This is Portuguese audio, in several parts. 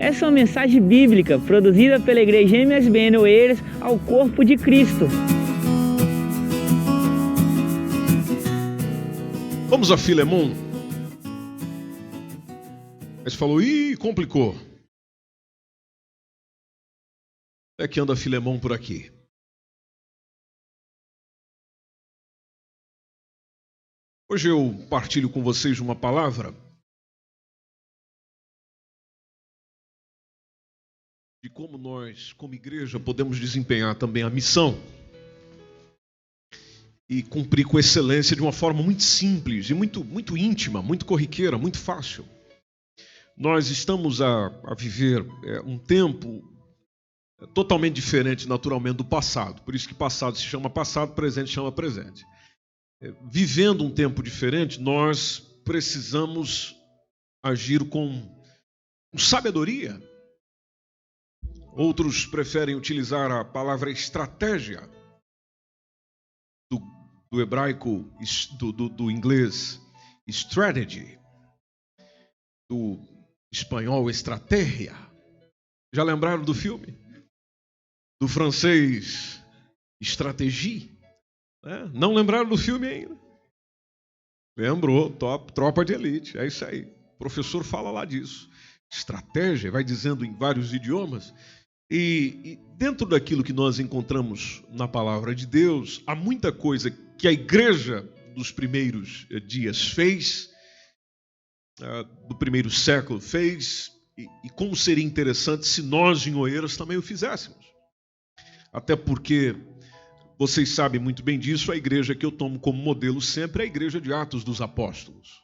Essa é uma mensagem bíblica produzida pela Igreja MSBN Oeiras ao Corpo de Cristo. Vamos a Filemon. Mas falou, complicou. Como é que anda Filemon por aqui? Hoje eu partilho com vocês uma palavra de como nós, como igreja, podemos desempenhar também a missão e cumprir com excelência de uma forma muito simples e muito íntima, muito corriqueira, muito fácil. Nós estamos a viver um tempo totalmente diferente, naturalmente, do passado. Por isso que passado se chama passado, presente se chama presente. Vivendo um tempo diferente, nós precisamos agir com sabedoria. Outros preferem utilizar a palavra estratégia, do hebraico, do inglês, strategy, do espanhol, estratégia. Já lembraram do filme? Do francês, stratégie. Não lembraram do filme ainda? Lembrou, Tropa de Elite, é isso aí. O professor fala lá disso. Estratégia, vai dizendo em vários idiomas. E dentro daquilo que nós encontramos na palavra de Deus, há muita coisa que a igreja dos primeiros dias fez, do primeiro século fez, e como seria interessante se nós em Oeiras também o fizéssemos. Até porque, vocês sabem muito bem disso, a igreja que eu tomo como modelo sempre é a igreja de Atos dos Apóstolos.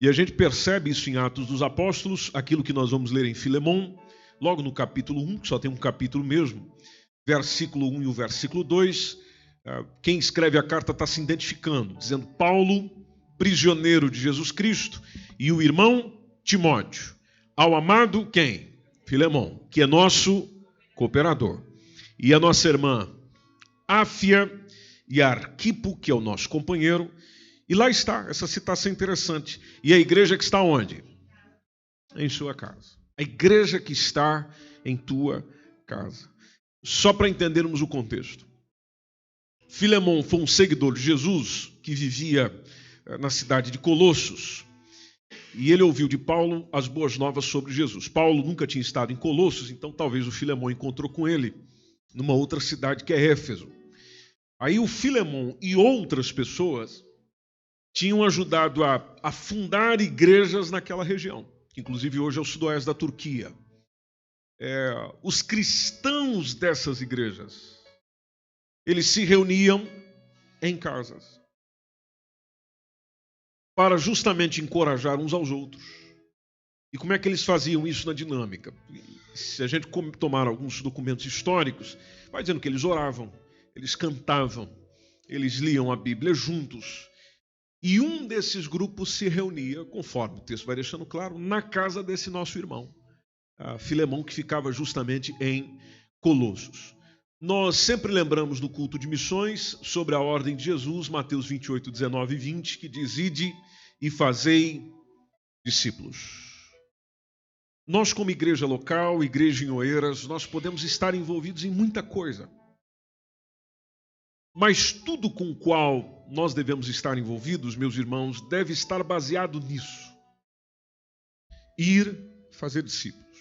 E a gente percebe isso em Atos dos Apóstolos, aquilo que nós vamos ler em Filemon, logo no capítulo 1, que só tem um capítulo mesmo, versículo 1 e o versículo 2, quem escreve a carta está se identificando, dizendo Paulo, prisioneiro de Jesus Cristo, e o irmão Timóteo, ao amado quem? Filemon, que é nosso cooperador, e a nossa irmã Áfia e Arquipo, que é o nosso companheiro, e lá está, essa citação interessante, e a igreja que está onde? Em sua casa. A igreja que está em tua casa. Só para entendermos o contexto. Filemon foi um seguidor de Jesus que vivia na cidade de Colossos. E ele ouviu de Paulo as boas novas sobre Jesus. Paulo nunca tinha estado em Colossos, então talvez o Filemon encontrou com ele numa outra cidade que é Éfeso. Aí o Filemon e outras pessoas tinham ajudado a fundar igrejas naquela região. Inclusive hoje é o sudoeste da Turquia. Os cristãos dessas igrejas, eles se reuniam em casas para justamente encorajar uns aos outros. E como é que eles faziam isso na dinâmica? Se a gente tomar alguns documentos históricos, vai dizendo que eles oravam, eles cantavam, eles liam a Bíblia juntos. E um desses grupos se reunia, conforme o texto vai deixando claro, na casa desse nosso irmão, Filemon, que ficava justamente em Colossos. Nós sempre lembramos no culto de missões sobre a ordem de Jesus, Mateus 28, 19 e 20, que diz, ide e fazei discípulos. Nós, como igreja local, igreja em Oeiras, nós podemos estar envolvidos em muita coisa. Mas tudo com o qual nós devemos estar envolvidos, meus irmãos, deve estar baseado nisso. Ir fazer discípulos.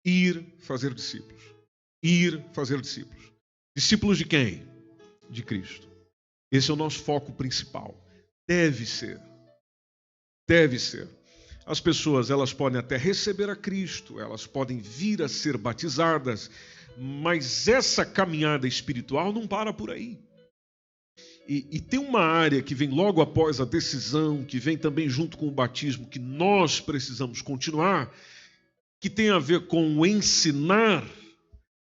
Ir fazer discípulos. Ir fazer discípulos. Discípulos de quem? De Cristo. Esse é o nosso foco principal. Deve ser. Deve ser. As pessoas, elas podem até receber a Cristo, elas podem vir a ser batizadas, mas essa caminhada espiritual não para por aí. E tem uma área que vem logo após a decisão, que vem também junto com o batismo, que nós precisamos continuar, que tem a ver com o ensinar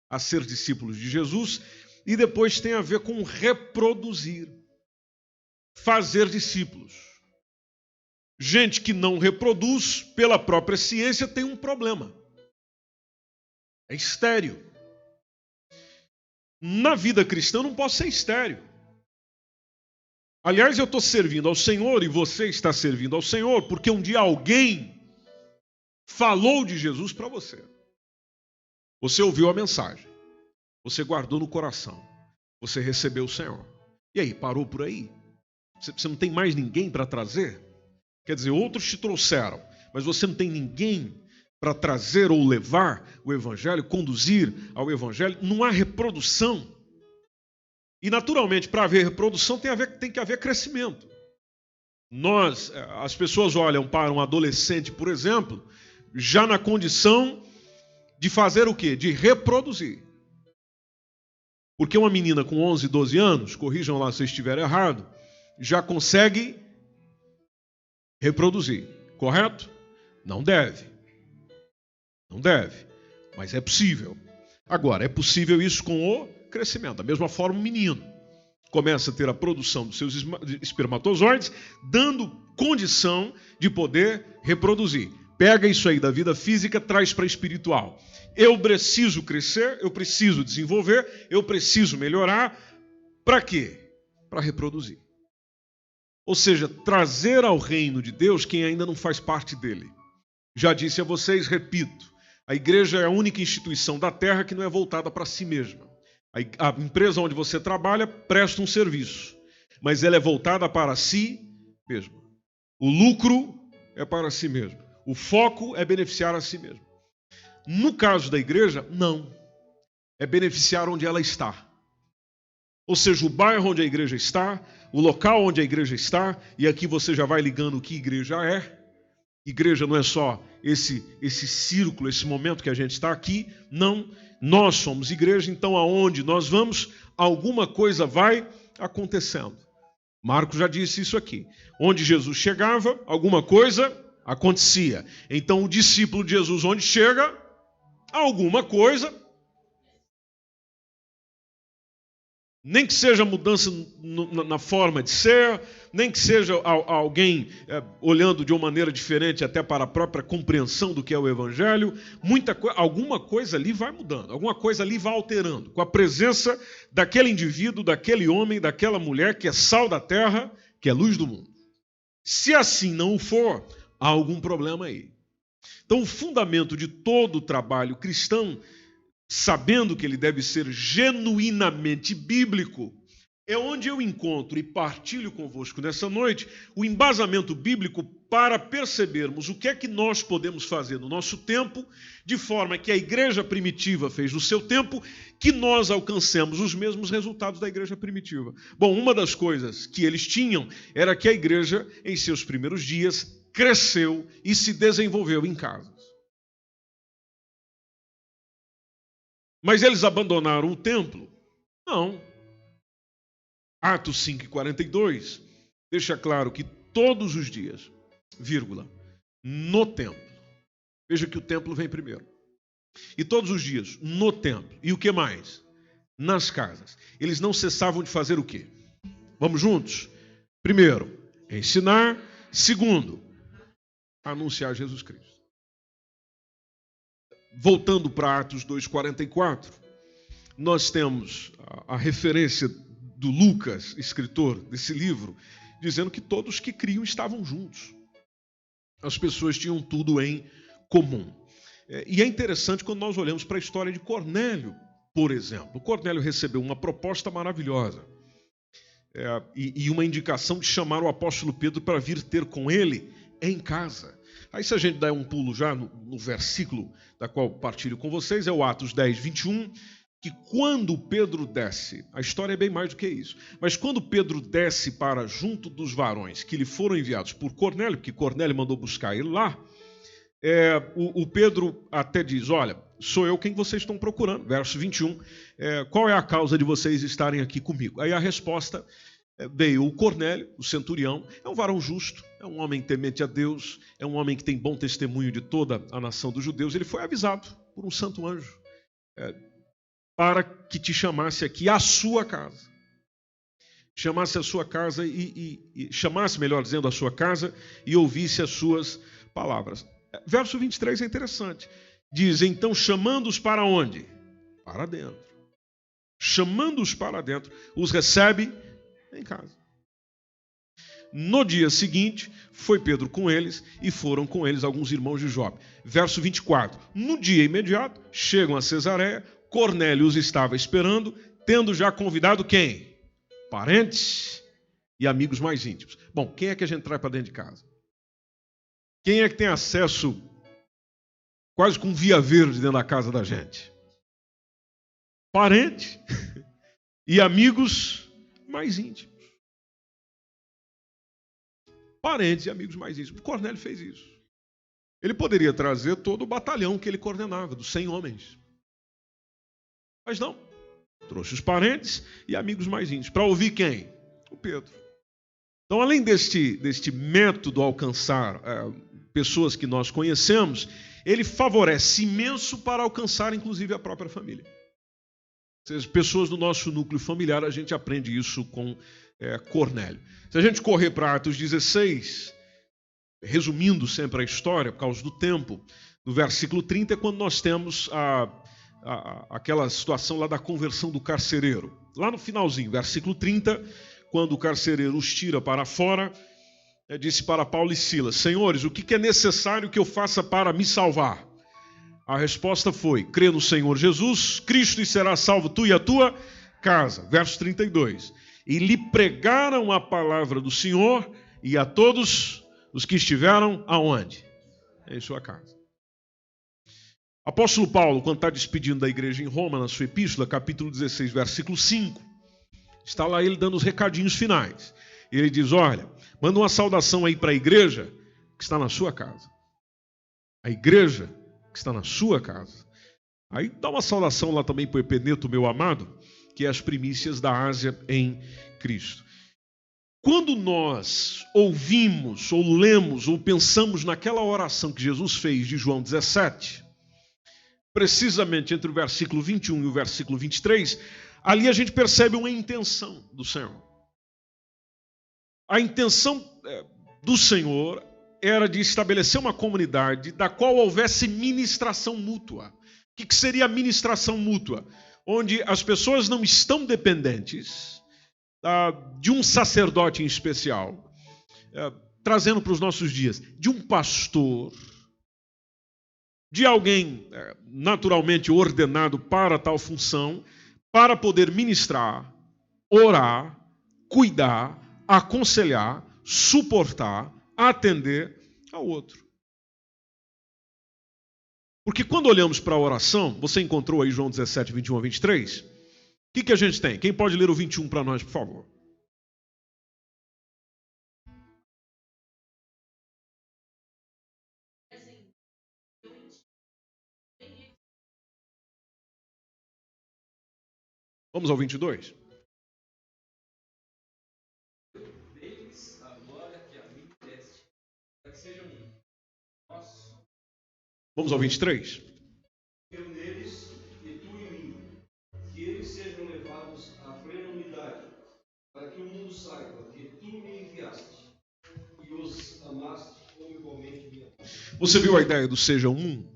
a ser discípulos de Jesus, e depois tem a ver com reproduzir, fazer discípulos. Gente que não reproduz pela própria ciência tem um problema. É estéril. Na vida cristã eu não posso ser estéril. Aliás, eu estou servindo ao Senhor e você está servindo ao Senhor porque um dia alguém falou de Jesus para você. Você ouviu a mensagem. Você guardou no coração. Você recebeu o Senhor. E aí, parou por aí? Você não tem mais ninguém para trazer? Quer dizer, outros te trouxeram, mas você não tem ninguém para trazer ou levar o Evangelho, conduzir ao Evangelho. Não há reprodução. E, naturalmente, para haver reprodução tem que haver crescimento. As pessoas olham para um adolescente, por exemplo, já na condição de fazer o quê? De reproduzir. Porque uma menina com 11, 12 anos, corrijam lá se eu estiver errado, já consegue reproduzir, correto? Não deve. Não deve, mas é possível. Agora, é possível isso com o crescimento. Da mesma forma, o menino começa a ter a produção dos seus espermatozoides, dando condição de poder reproduzir. Pega isso aí da vida física, traz para a espiritual. Eu preciso crescer, eu preciso desenvolver, eu preciso melhorar. Para quê? Para reproduzir. Ou seja, trazer ao reino de Deus quem ainda não faz parte dele. Já disse a vocês, repito, a igreja é a única instituição da terra que não é voltada para si mesma. A empresa onde você trabalha presta um serviço, mas ela é voltada para si mesma. O lucro é para si mesmo. O foco é beneficiar a si mesmo. No caso da igreja, não. É beneficiar onde ela está. Ou seja, o bairro onde a igreja está, o local onde a igreja está, e aqui você já vai ligando o que igreja é. Igreja não é só esse círculo, esse momento que a gente está aqui. Não, nós somos igreja, então aonde nós vamos, alguma coisa vai acontecendo. Marcos já disse isso aqui. Onde Jesus chegava, alguma coisa acontecia. Então o discípulo de Jesus, onde chega, alguma coisa, nem que seja mudança na forma de ser, nem que seja alguém olhando de uma maneira diferente até para a própria compreensão do que é o Evangelho, alguma coisa ali vai mudando, alguma coisa ali vai alterando, com a presença daquele indivíduo, daquele homem, daquela mulher que é sal da terra, que é luz do mundo. Se assim não o for, há algum problema aí. Então o fundamento de todo o trabalho cristão, sabendo que ele deve ser genuinamente bíblico, é onde eu encontro e partilho convosco nessa noite o embasamento bíblico para percebermos o que é que nós podemos fazer no nosso tempo, de forma que a igreja primitiva fez no seu tempo, que nós alcancemos os mesmos resultados da igreja primitiva. Bom, uma das coisas que eles tinham era que a igreja, em seus primeiros dias, cresceu e se desenvolveu em casas. Mas eles abandonaram o templo? Não. Atos 5:42 deixa claro que todos os dias, vírgula, no templo. Veja que o templo vem primeiro. E todos os dias, no templo. E o que mais? Nas casas. Eles não cessavam de fazer o quê? Vamos juntos? Primeiro, ensinar. Segundo, anunciar Jesus Cristo. Voltando para Atos 2:44, nós temos a referência do Lucas, escritor desse livro, dizendo que todos que criam estavam juntos. As pessoas tinham tudo em comum. E é interessante quando nós olhamos para a história de Cornélio, por exemplo. Cornélio recebeu uma proposta maravilhosa e uma indicação de chamar o apóstolo Pedro para vir ter com ele em casa. Aí se a gente der um pulo já no versículo da qual partilho com vocês, é o Atos 10:21, que quando Pedro desce, a história é bem mais do que isso, mas quando Pedro desce para junto dos varões que lhe foram enviados por Cornélio, porque Cornélio mandou buscar ele lá, o Pedro até diz, olha, sou eu quem vocês estão procurando, verso 21, qual é a causa de vocês estarem aqui comigo? Aí a resposta veio o Cornélio, o centurião, é um varão justo, é um homem temente a Deus, é um homem que tem bom testemunho de toda a nação dos judeus. Ele foi avisado por um santo anjo para que te chamasse aqui à sua casa. Chamasse a sua casa e chamasse, melhor dizendo, a sua casa e ouvisse as suas palavras. Verso 23 é interessante. Diz, então, chamando-os para onde? Para dentro. Chamando-os para dentro, os recebe em casa. No dia seguinte, foi Pedro com eles e foram com eles alguns irmãos de Jope. Verso 24. No dia imediato, chegam a Cesareia, Cornélio os estava esperando, tendo já convidado quem? Parentes e amigos mais íntimos. Bom, quem é que a gente traz para dentro de casa? Quem é que tem acesso quase com via verde dentro da casa da gente? Parente e amigos mais íntimos. Parentes e amigos mais íntimos. Cornélio fez isso. Ele poderia trazer todo o batalhão que ele coordenava, dos 100 homens. Mas não. Trouxe os parentes e amigos mais íntimos. Para ouvir quem? O Pedro. Então, além deste método alcançar pessoas que nós conhecemos, ele favorece imenso para alcançar, inclusive, a própria família. Ou seja, pessoas do nosso núcleo familiar, a gente aprende isso com Cornélio. Se a gente correr para Atos 16, resumindo sempre a história, por causa do tempo, no versículo 30 é quando nós temos aquela situação lá da conversão do carcereiro. Lá no finalzinho, versículo 30, quando o carcereiro os tira para fora, disse para Paulo e Silas: Senhores, o que é necessário que eu faça para me salvar? A resposta foi: crê no Senhor Jesus Cristo e serás salvo tu e a tua casa. Verso 32. E lhe pregaram a palavra do Senhor e a todos os que estiveram aonde? Em sua casa. Apóstolo Paulo, quando está despedindo da igreja em Roma, na sua epístola, capítulo 16, versículo 5, está lá ele dando os recadinhos finais. E ele diz: olha, manda uma saudação aí para a igreja que está na sua casa. A igreja que está na sua casa. Aí dá uma saudação lá também para o Epeneto, meu amado, que é as primícias da Ásia em Cristo. Quando nós ouvimos, ou lemos, ou pensamos naquela oração que Jesus fez de João 17, precisamente entre o versículo 21 e o versículo 23, ali a gente percebe uma intenção do Senhor. A intenção do Senhor era de estabelecer uma comunidade da qual houvesse ministração mútua. O que seria a ministração mútua? Onde as pessoas não estão dependentes de um sacerdote em especial, trazendo para os nossos dias, de um pastor, de alguém naturalmente ordenado para tal função, para poder ministrar, orar, cuidar, aconselhar, suportar, atender ao outro. Porque quando olhamos para a oração, você encontrou aí João 17, 21 a 23, o que a gente tem? Quem pode ler o 21 para nós, por favor? Vamos ao 22? Deles a glória que a mim deste, para que sejam nós. Vamos ao 23? Eu neles e tu em mim, que eles sejam levados à plena unidade, para que o mundo saiba que tu me enviaste e os amaste como igualmente me amaste. Você viu a ideia do sejam um?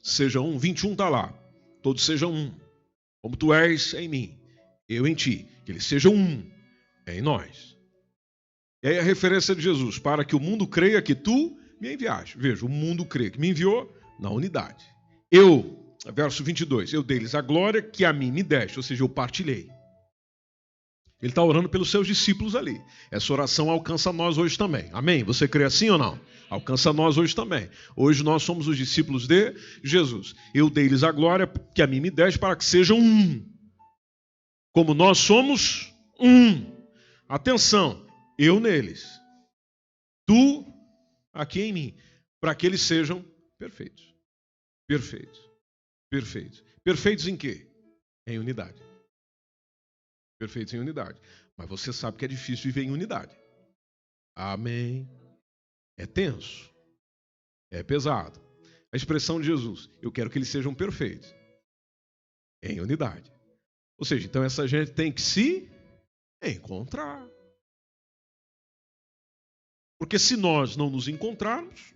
Sejam um, 21 está lá. Todos sejam um. Como tu és em mim, eu em ti. Que eles sejam um em nós. E aí a referência de Jesus: para que o mundo creia que tu me enviaste. Veja, o mundo crê que me enviou na unidade. Eu, verso 22, eu dei-lhes a glória que a mim me deste, ou seja, eu partilhei. Ele está orando pelos seus discípulos ali. Essa oração alcança nós hoje também. Amém? Você crê assim ou não? Alcança nós hoje também. Hoje nós somos os discípulos de Jesus. Eu dei-lhes a glória que a mim me deste para que sejam um. Como nós somos um. Atenção, eu neles. Tu aqui em mim. Para que eles sejam perfeitos. Perfeitos. Perfeitos. Perfeitos em quê? Em unidade. Perfeitos em unidade. Mas você sabe que é difícil viver em unidade. Amém. É tenso. É pesado. A expressão de Jesus: eu quero que eles sejam perfeitos. Em unidade. Ou seja, então essa gente tem que se encontrar. Porque se nós não nos encontrarmos,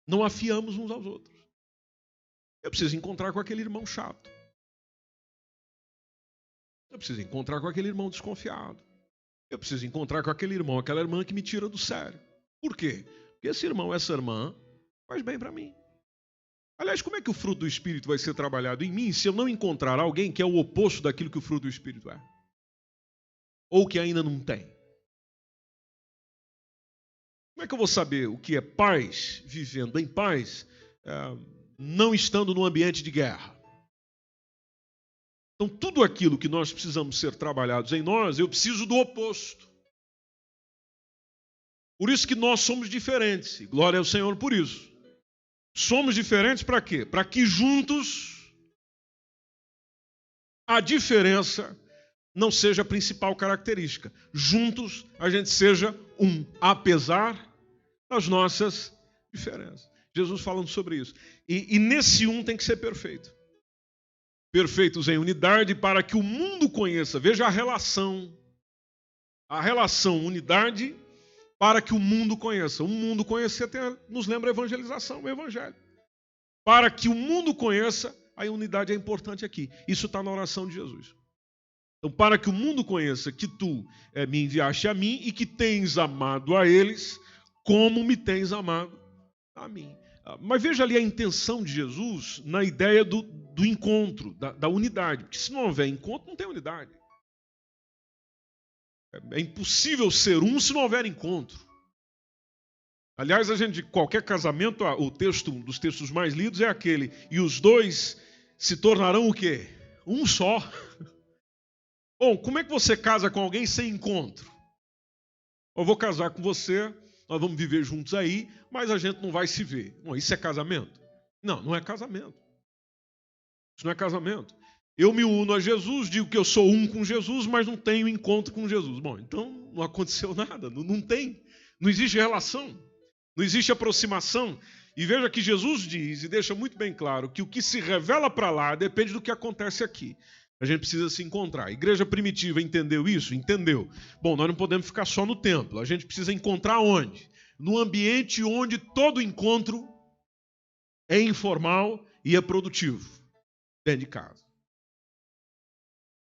não afiamos uns aos outros. Eu preciso encontrar com aquele irmão chato. Eu preciso encontrar com aquele irmão desconfiado. Eu preciso encontrar com aquele irmão, aquela irmã que me tira do sério. Por quê? Porque esse irmão, essa irmã, faz bem para mim. Aliás, como é que o fruto do Espírito vai ser trabalhado em mim se eu não encontrar alguém que é o oposto daquilo que o fruto do Espírito é? Ou que ainda não tem? Como é que eu vou saber o que é paz, vivendo em paz, não estando num ambiente de guerra? Então, tudo aquilo que nós precisamos ser trabalhados em nós, eu preciso do oposto. Por isso que nós somos diferentes. E glória ao Senhor por isso. Somos diferentes para quê? Para que juntos a diferença não seja a principal característica. Juntos a gente seja um, apesar das nossas diferenças. Jesus falando sobre isso. E nesse um tem que ser perfeito. Perfeitos em unidade para que o mundo conheça. Veja a relação. A relação unidade para que o mundo conheça. O mundo conhecer até nos lembra a evangelização, o evangelho. Para que o mundo conheça, a unidade é importante aqui. Isso está na oração de Jesus. Então, para que o mundo conheça que tu me enviaste a mim e que tens amado a eles como me tens amado a mim. Mas veja ali a intenção de Jesus na ideia do encontro, da unidade. Porque se não houver encontro, não tem unidade. É impossível ser um se não houver encontro. Aliás, qualquer casamento, o texto, um dos textos mais lidos é aquele. E os dois se tornarão o quê? Um só. Bom, como é que você casa com alguém sem encontro? Eu vou casar com você, nós vamos viver juntos aí, mas a gente não vai se ver. Bom, isso é casamento? Não, não é casamento. Isso não é casamento. Eu me uno a Jesus, digo que eu sou um com Jesus, mas não tenho encontro com Jesus. Bom, então não aconteceu nada, não tem. Não existe relação, não existe aproximação. E veja que Jesus diz, e deixa muito bem claro, que o que se revela para lá depende do que acontece aqui. A gente precisa se encontrar. A igreja primitiva entendeu isso? Entendeu. Bom, nós não podemos ficar só no templo. A gente precisa encontrar onde? No ambiente onde todo encontro é informal e é produtivo. Dentro de casa.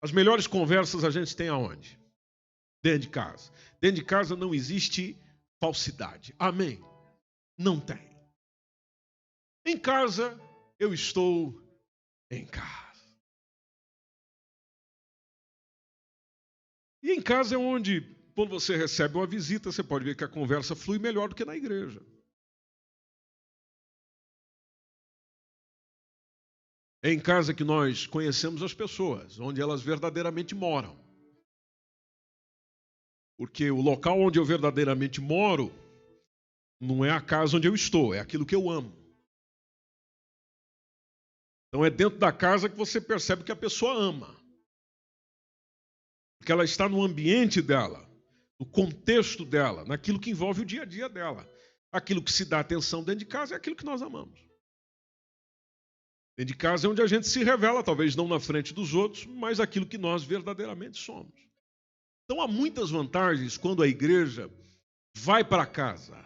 As melhores conversas a gente tem aonde? Dentro de casa. Dentro de casa não existe falsidade. Amém? Não tem. Em casa, eu estou em casa. E em casa é onde, quando você recebe uma visita, você pode ver que a conversa flui melhor do que na igreja. É em casa que nós conhecemos as pessoas, onde elas verdadeiramente moram. Porque o local onde eu verdadeiramente moro não é a casa onde eu estou, é aquilo que eu amo. Então é dentro da casa que você percebe que a pessoa ama. Porque ela está no ambiente dela, no contexto dela, naquilo que envolve o dia a dia dela. Aquilo que se dá atenção dentro de casa é aquilo que nós amamos. Dentro de casa é onde a gente se revela, talvez não na frente dos outros, mas aquilo que nós verdadeiramente somos. Então há muitas vantagens quando a igreja vai para casa,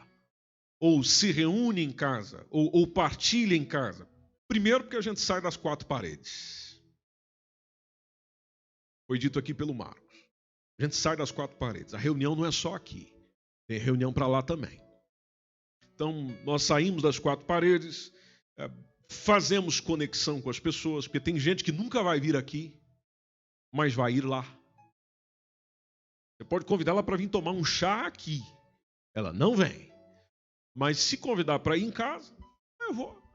ou se reúne em casa, ou partilha em casa. Primeiro porque a gente sai das quatro paredes. Foi dito aqui pelo Marcos. A gente sai das quatro paredes. A reunião não é só aqui. Tem reunião para lá também. Então nós saímos das quatro paredes, fazemos conexão com as pessoas, porque tem gente que nunca vai vir aqui, mas vai ir lá. Você pode convidar ela para vir tomar um chá aqui. Ela não vem. Mas se convidar para ir em casa, eu vou.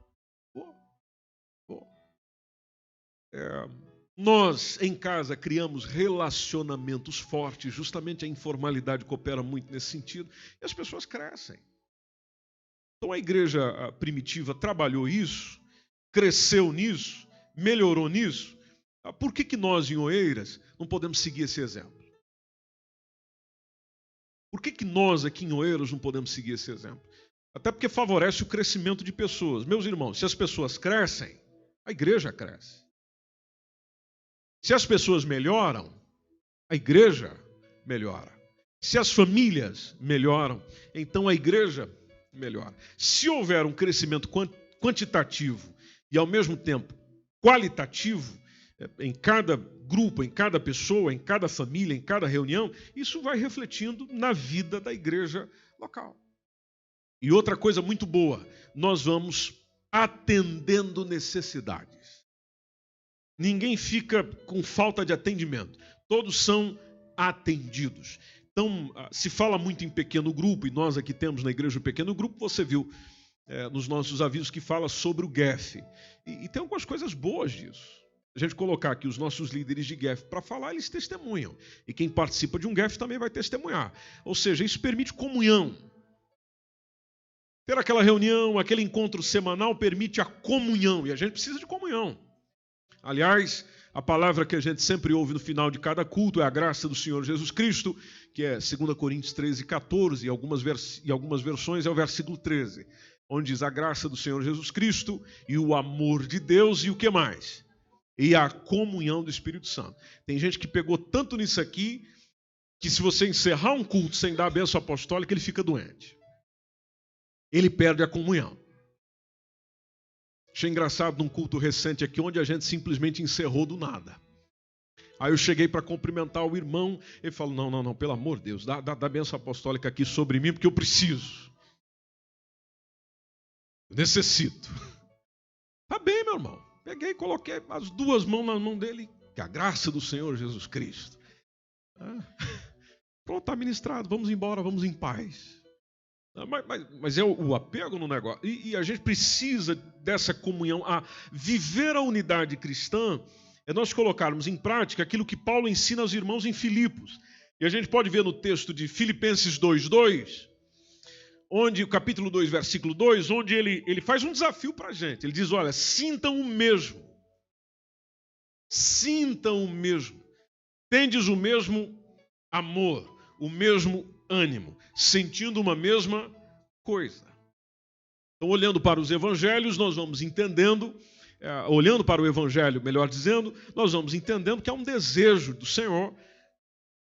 Nós, em casa, criamos relacionamentos fortes. Justamente a informalidade coopera muito nesse sentido. E as pessoas crescem. Então a igreja primitiva trabalhou isso, cresceu nisso, melhorou nisso. Por que nós, em Oeiras, não podemos seguir esse exemplo? Por que nós, aqui em Oeiras, não podemos seguir esse exemplo? Até porque favorece o crescimento de pessoas. Meus irmãos, se as pessoas crescem, a igreja cresce. Se as pessoas melhoram, a igreja melhora. Se as famílias melhoram, então a igreja melhora. Se houver um crescimento quantitativo e, ao mesmo tempo, qualitativo, em cada grupo, em cada pessoa, em cada família, em cada reunião, isso vai refletindo na vida da igreja local. E outra coisa muito boa, nós vamos atendendo necessidades. Ninguém fica com falta de atendimento. Todos são atendidos. Então, se fala muito em pequeno grupo, e nós aqui temos na igreja um pequeno grupo, você viu nos nossos avisos que fala sobre o GEF. E tem algumas coisas boas disso. A gente colocar aqui os nossos líderes de GEF para falar, eles testemunham. E quem participa de um GEF também vai testemunhar. Ou seja, isso permite comunhão. Ter aquela reunião, aquele encontro semanal permite a comunhão. E a gente precisa de comunhão. Aliás, a palavra que a gente sempre ouve no final de cada culto é a graça do Senhor Jesus Cristo, que é 2 Coríntios 13, 14, e algumas versões é o versículo 13, onde diz a graça do Senhor Jesus Cristo e o amor de Deus e o que mais? E a comunhão do Espírito Santo. Tem gente que pegou tanto nisso aqui, que se você encerrar um culto sem dar a bênção apostólica, ele fica doente. Ele perde a comunhão. Achei engraçado num culto recente aqui, onde a gente simplesmente encerrou do nada. Aí eu cheguei para cumprimentar o irmão, ele falou, não, pelo amor de Deus, dá a bênção apostólica aqui sobre mim, porque eu preciso. Eu necessito. Tá bem, meu irmão. Peguei e coloquei as duas mãos na mão dele, que a graça do Senhor Jesus Cristo. Pronto, está ministrado, vamos embora, vamos em paz. Mas é o apego no negócio. E a gente precisa dessa comunhão. Viver a unidade cristã é nós colocarmos em prática aquilo que Paulo ensina aos irmãos em Filipos. E a gente pode ver no texto de Filipenses 2:2, onde o capítulo 2, versículo 2, onde ele faz um desafio para a gente. Ele diz, olha, sintam o mesmo. Sintam o mesmo. Tendes o mesmo amor, o mesmo ânimo, sentindo uma mesma coisa. Então, olhando para os evangelhos, nós vamos entendendo, olhando para o evangelho, melhor dizendo, nós vamos entendendo que há um desejo do Senhor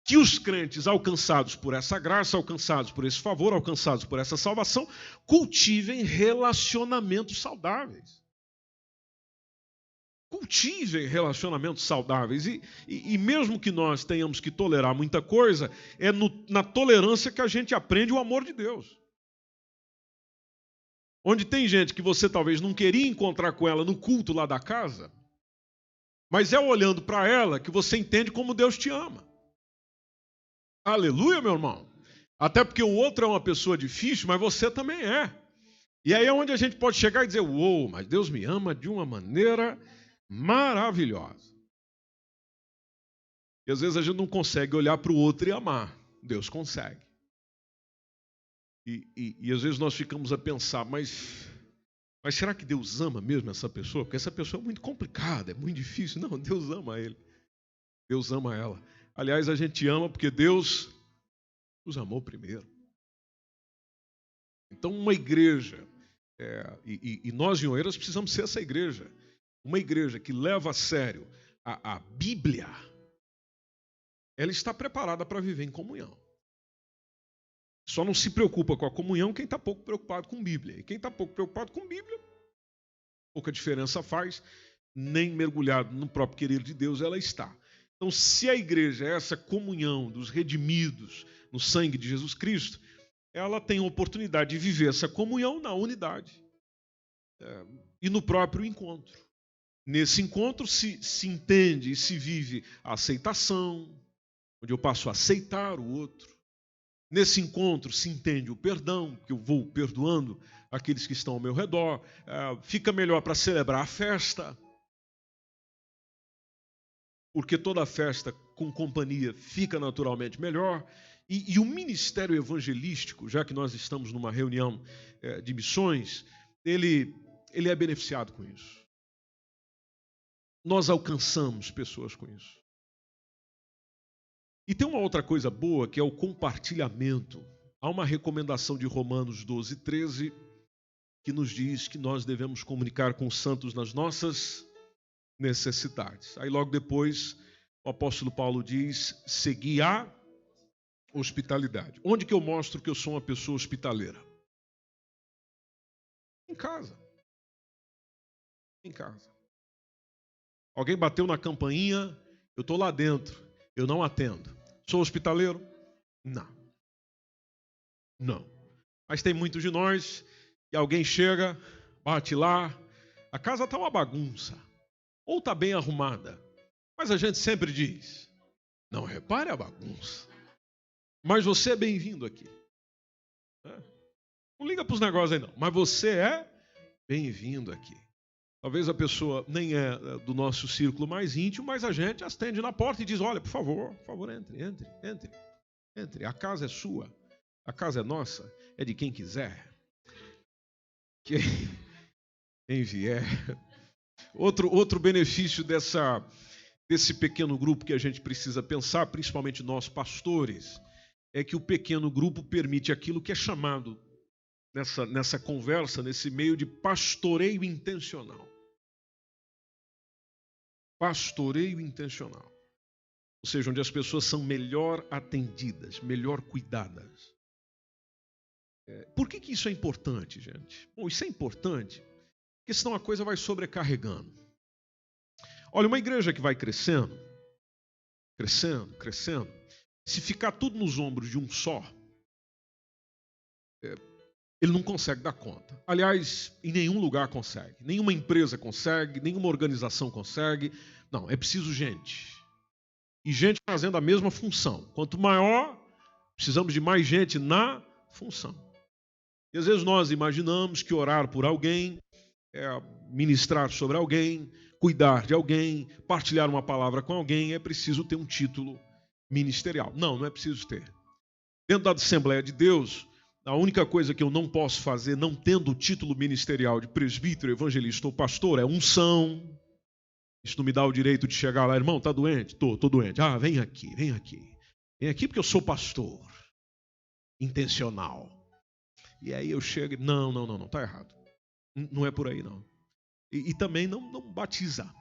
que os crentes alcançados por essa graça, alcançados por esse favor, alcançados por essa salvação, cultivem relacionamentos saudáveis. Cultivem relacionamentos saudáveis. E mesmo que nós tenhamos que tolerar muita coisa, é na tolerância que a gente aprende o amor de Deus. Onde tem gente que você talvez não queria encontrar com ela no culto lá da casa, mas é olhando para ela que você entende como Deus te ama. Aleluia, meu irmão. Até porque o outro é uma pessoa difícil, mas você também é. E aí é onde a gente pode chegar e dizer, uou, mas Deus me ama de uma maneira maravilhosa. E às vezes a gente não consegue olhar para o outro e amar. Deus consegue. E às vezes nós ficamos a pensar, mas será que Deus ama mesmo essa pessoa? Porque essa pessoa é muito complicada, é muito difícil. Não, Deus ama ele. Deus ama ela. Aliás, a gente ama porque Deus nos amou primeiro. Então, uma igreja, e nós em Oeiras precisamos ser essa igreja. Uma igreja que leva a sério a Bíblia, ela está preparada para viver em comunhão. Só não se preocupa com a comunhão quem está pouco preocupado com Bíblia. E quem está pouco preocupado com Bíblia, pouca diferença faz, nem mergulhado no próprio querer de Deus ela está. Então, se a igreja é essa comunhão dos redimidos no sangue de Jesus Cristo, ela tem a oportunidade de viver essa comunhão na unidade e no próprio encontro. Nesse encontro se entende e se vive a aceitação, onde eu passo a aceitar o outro. Nesse encontro se entende o perdão, que eu vou perdoando aqueles que estão ao meu redor. Fica melhor para celebrar a festa. Porque toda festa com companhia fica naturalmente melhor. E o ministério evangelístico, já que nós estamos numa reunião de missões, ele é beneficiado com isso. Nós alcançamos pessoas com isso. E tem uma outra coisa boa, que é o compartilhamento. Há uma recomendação de Romanos 12, 13, que nos diz que nós devemos comunicar com os santos nas nossas necessidades. Aí logo depois o apóstolo Paulo diz, segui a hospitalidade. Onde que eu mostro que eu sou uma pessoa hospitaleira? Em casa. Em casa. Alguém bateu na campainha, eu estou lá dentro, eu não atendo. Sou hospitaleiro? Não. Não. Mas tem muitos de nós que alguém chega, bate lá, a casa está uma bagunça, ou está bem arrumada, mas a gente sempre diz, não repare a bagunça, mas você é bem-vindo aqui. Não liga para os negócios aí não, mas você é bem-vindo aqui. Talvez a pessoa nem é do nosso círculo mais íntimo, mas a gente atende na porta e diz, olha, por favor, entre. A casa é sua, a casa é nossa, é de quem quiser. Quem vier. Outro benefício desse pequeno grupo que a gente precisa pensar, principalmente nós pastores, é que o pequeno grupo permite aquilo que é chamado nessa conversa, nesse meio de pastoreio intencional. Pastoreio intencional. Ou seja, onde as pessoas são melhor atendidas, melhor cuidadas. Por que isso é importante, gente? Bom, isso é importante porque senão a coisa vai sobrecarregando. Olha, uma igreja que vai crescendo, se ficar tudo nos ombros de um só, ele não consegue dar conta. Aliás, em nenhum lugar consegue. Nenhuma empresa consegue, nenhuma organização consegue. Não, é preciso gente. E gente fazendo a mesma função. Quanto maior, precisamos de mais gente na função. E às vezes nós imaginamos que orar por alguém, ministrar sobre alguém, cuidar de alguém, partilhar uma palavra com alguém, é preciso ter um título ministerial. Não é preciso ter. Dentro da Assembleia de Deus, a única coisa que eu não posso fazer, não tendo o título ministerial de presbítero, evangelista ou pastor, é unção. Isso não me dá o direito de chegar lá, irmão, está doente? Tô doente. Ah, vem aqui. Vem aqui porque eu sou pastor. Intencional. E aí eu chego e, não, está errado. Não é por aí, não. E também não batizar.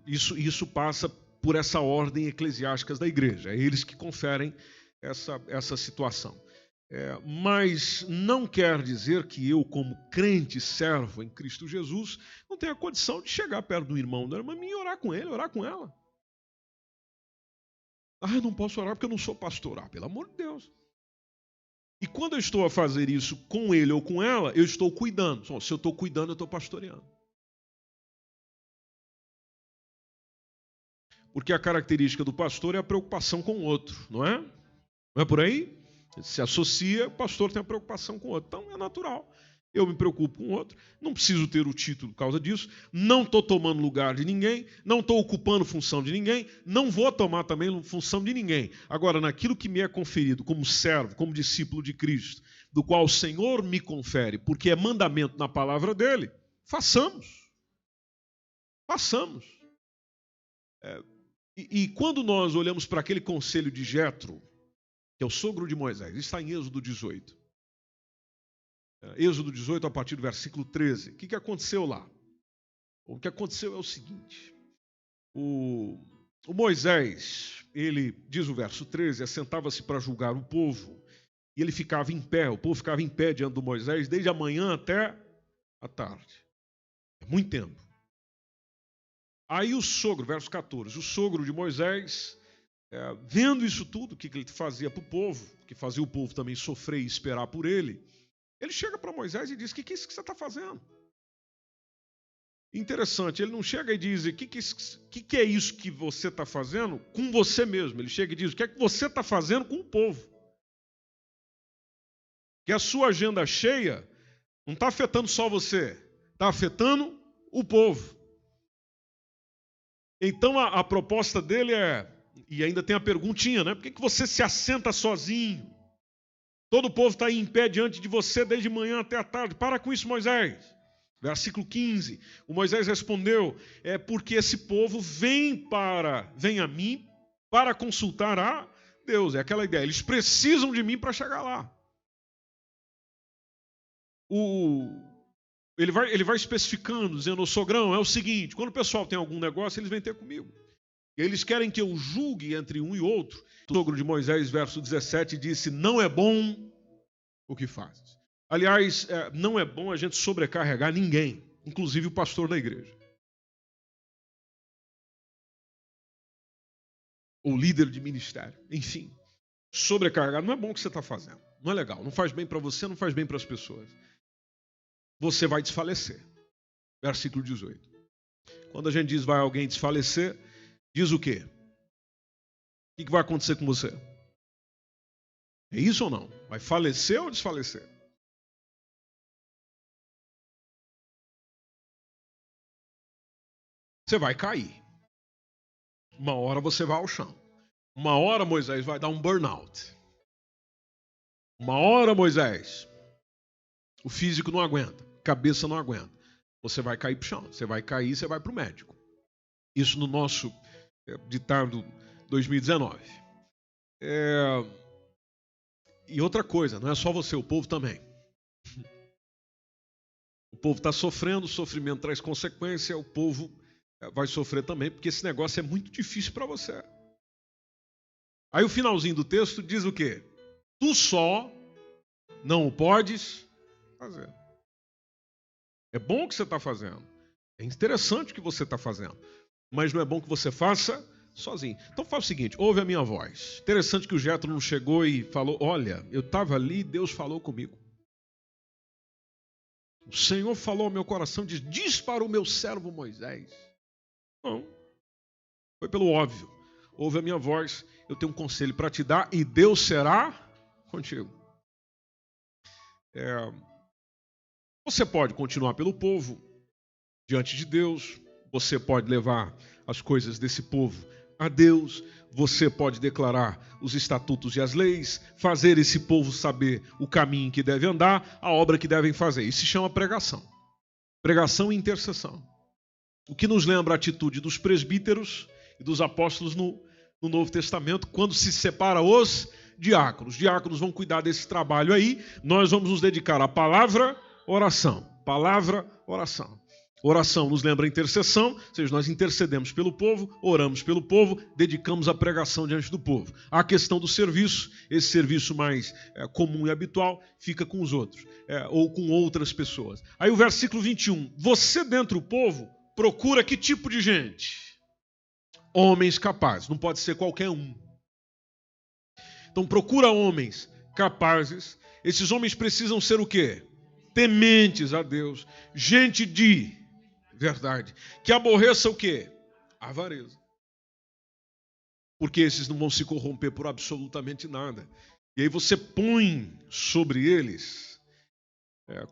Isso passa por essa ordem eclesiástica da igreja. É eles que conferem essa situação. Mas não quer dizer que eu, como crente servo em Cristo Jesus, não tenha condição de chegar perto do irmão da irmã minha e orar com ele, orar com ela. Ah, eu não posso orar porque eu não sou pastor. Ah, pelo amor de Deus. E quando eu estou a fazer isso com ele ou com ela, eu estou cuidando. Se eu estou cuidando, eu estou pastoreando. Porque a característica do pastor é a preocupação com o outro, não é? Não é por aí? Se associa, o pastor tem a preocupação com o outro. Então é natural. Eu me preocupo com o outro, não preciso ter o título por causa disso, não estou tomando lugar de ninguém, não estou ocupando função de ninguém, não vou tomar também função de ninguém. Agora, naquilo que me é conferido como servo, como discípulo de Cristo, do qual o Senhor me confere, porque é mandamento na palavra dele, façamos. E quando nós olhamos para aquele conselho de Jetro, que é o sogro de Moisés, está em Êxodo 18. Êxodo 18, a partir do versículo 13. O que aconteceu lá? O que aconteceu é o seguinte. O Moisés, ele, diz o verso 13, assentava-se para julgar o povo, e ele ficava em pé, o povo ficava em pé diante do Moisés, desde a manhã até a tarde. É muito tempo. Aí o sogro, verso 14, o sogro de Moisés, vendo isso tudo, o que ele fazia para o povo, que fazia o povo também sofrer e esperar por ele, ele chega para Moisés e diz, o que é isso que você está fazendo? Interessante, ele não chega e diz, o que é isso que você está fazendo com você mesmo? Ele chega e diz, o que é que você está fazendo com o povo? Que a sua agenda cheia não está afetando só você, está afetando o povo. Então a proposta dele e ainda tem a perguntinha, né? Por que você se assenta sozinho? Todo o povo está aí em pé diante de você desde manhã até a tarde. Para com isso, Moisés. Versículo 15. O Moisés respondeu, porque esse povo vem a mim para consultar a Deus. É aquela ideia, eles precisam de mim para chegar lá. Ele vai especificando, dizendo, sogrão, é o seguinte, quando o pessoal tem algum negócio, eles vêm ter comigo. E eles querem que eu julgue entre um e outro. O sogro de Moisés, verso 17, disse, não é bom o que fazes. Aliás, não é bom a gente sobrecarregar ninguém, inclusive o pastor da igreja. ou líder de ministério, enfim, sobrecarregado, não é bom o que você está fazendo. Não é legal, não faz bem para você, não faz bem para as pessoas. Você vai desfalecer. Versículo 18. Quando a gente diz vai alguém desfalecer, diz o quê? O que vai acontecer com você? É isso ou não? Vai falecer ou desfalecer? Você vai cair. Uma hora você vai ao chão. Uma hora Moisés vai dar um burnout. Uma hora Moisés, o físico não aguenta, a cabeça não aguenta. Você vai cair para o chão, você vai cair, você vai para o médico. Isso no nosso ditado 2019. E outra coisa, não é só você, o povo também. O povo está sofrendo, o sofrimento traz consequência, o povo vai sofrer também, porque esse negócio é muito difícil para você. Aí o finalzinho do texto diz o quê? Tu só não o podes fazer. É bom o que você está fazendo. É interessante o que você está fazendo. Mas não é bom que você faça sozinho. Então faz o seguinte, ouve a minha voz. Interessante que o Jétro não chegou e falou, olha, eu estava ali e Deus falou comigo. O Senhor falou ao meu coração, diz para o meu servo Moisés. Não. Foi pelo óbvio. Ouve a minha voz, eu tenho um conselho para te dar e Deus será contigo. Você pode continuar pelo povo, diante de Deus. Você pode levar as coisas desse povo a Deus. Você pode declarar os estatutos e as leis, fazer esse povo saber o caminho que deve andar, a obra que devem fazer. Isso se chama pregação. Pregação e intercessão. O que nos lembra a atitude dos presbíteros e dos apóstolos no Novo Testamento, quando se separa os diáconos. Os diáconos vão cuidar desse trabalho aí, nós vamos nos dedicar à palavra, oração. Palavra, oração. Oração nos lembra a intercessão, ou seja, nós intercedemos pelo povo, oramos pelo povo, dedicamos a pregação diante do povo. A questão do serviço, esse serviço mais comum e habitual, fica com os outros, ou com outras pessoas. Aí o versículo 21, você dentro do povo procura que tipo de gente? Homens capazes, não pode ser qualquer um. Então procura homens capazes, esses homens precisam ser o quê? Tementes a Deus, gente de verdade, que aborreça o quê? A avareza. Porque esses não vão se corromper por absolutamente nada. E aí você põe sobre eles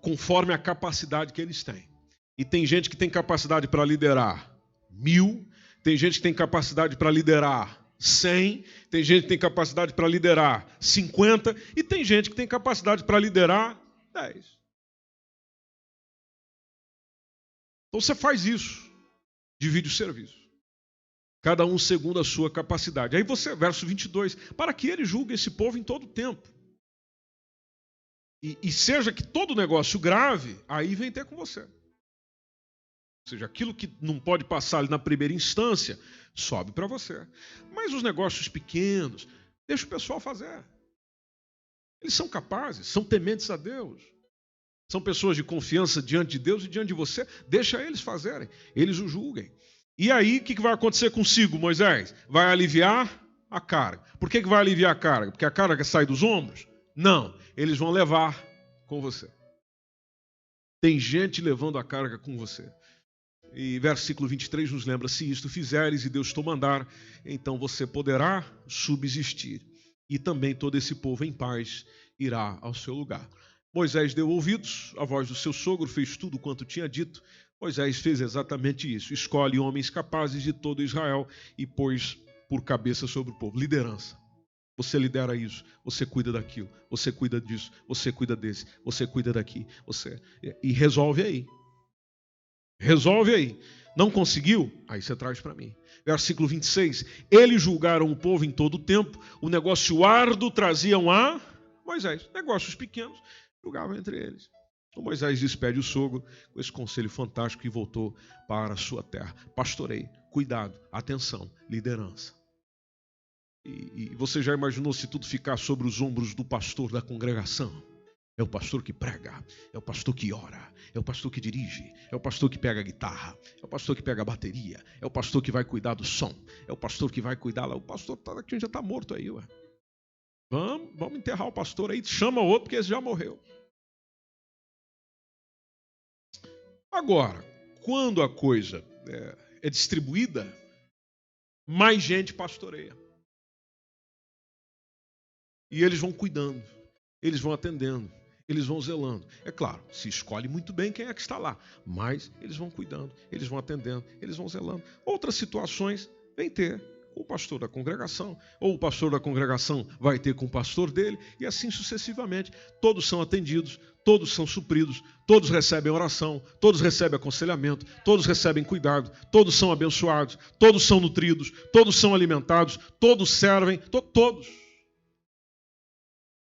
conforme a capacidade que eles têm. E tem gente que tem capacidade para liderar 1000, tem gente que tem capacidade para liderar 100, tem gente que tem capacidade para liderar 50 e tem gente que tem capacidade para liderar 10. Então você faz isso, divide o serviço. Cada um segundo a sua capacidade. Aí você, verso 22, para que ele julgue esse povo em todo o tempo. E seja que todo negócio grave, aí vem ter com você. Ou seja, aquilo que não pode passar ali na primeira instância, sobe para você. Mas os negócios pequenos, deixa o pessoal fazer. Eles são capazes, são tementes a Deus. São pessoas de confiança diante de Deus e diante de você. Deixa eles fazerem, eles o julguem. E aí, o que vai acontecer consigo, Moisés? Vai aliviar a carga. Por que vai aliviar a carga? Porque a carga sai dos ombros? Não, eles vão levar com você. Tem gente levando a carga com você. E versículo 23 nos lembra, se isto fizeres e Deus te mandar, então você poderá subsistir. E também todo esse povo em paz irá ao seu lugar. Moisés deu ouvidos à voz do seu sogro, fez tudo quanto tinha dito. Moisés fez exatamente isso. Escolhe homens capazes de todo Israel e pôs por cabeça sobre o povo. Liderança. Você lidera isso, você cuida daquilo, você cuida disso, você cuida desse, você cuida daqui. E resolve aí. Resolve aí. Não conseguiu? Aí você traz para mim. Versículo 26. Eles julgaram o povo em todo o tempo. O negócio árduo traziam a Moisés. Negócios pequenos. Julgavam entre eles. Então Moisés despede o sogro com esse conselho fantástico e voltou para a sua terra. Pastoreio, cuidado, atenção, liderança. E você já imaginou se tudo ficar sobre os ombros do pastor da congregação? É o pastor que prega, é o pastor que ora, é o pastor que dirige, é o pastor que pega a guitarra, é o pastor que pega a bateria, é o pastor que vai cuidar do som, é o pastor que vai cuidar lá. O pastor aqui já está morto aí, ué. Vamos enterrar o pastor aí, chama outro porque esse já morreu. Agora, quando a coisa é distribuída, mais gente pastoreia. E eles vão cuidando, eles vão atendendo, eles vão zelando. É claro, se escolhe muito bem quem é que está lá, mas eles vão cuidando, eles vão atendendo, eles vão zelando. Outras situações vem ter com o pastor da congregação, ou o pastor da congregação vai ter com o pastor dele, e assim sucessivamente. Todos são atendidos, todos são supridos, todos recebem oração, todos recebem aconselhamento, todos recebem cuidado, todos são abençoados, todos são nutridos, todos são alimentados, todos servem, todos.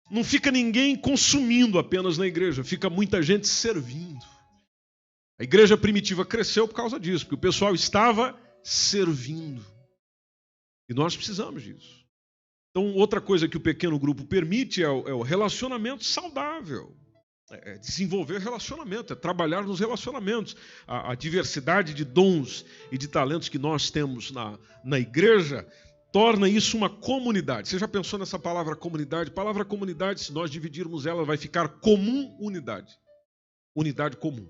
Não fica ninguém consumindo apenas na igreja, fica muita gente servindo. A igreja primitiva cresceu por causa disso, porque o pessoal estava servindo. E nós precisamos disso. Então, outra coisa que o pequeno grupo permite é o relacionamento saudável. É desenvolver relacionamento, é trabalhar nos relacionamentos. A diversidade de dons e de talentos que nós temos na igreja torna isso uma comunidade. Você já pensou nessa palavra comunidade? Palavra comunidade, se nós dividirmos ela, vai ficar comum unidade. Unidade comum.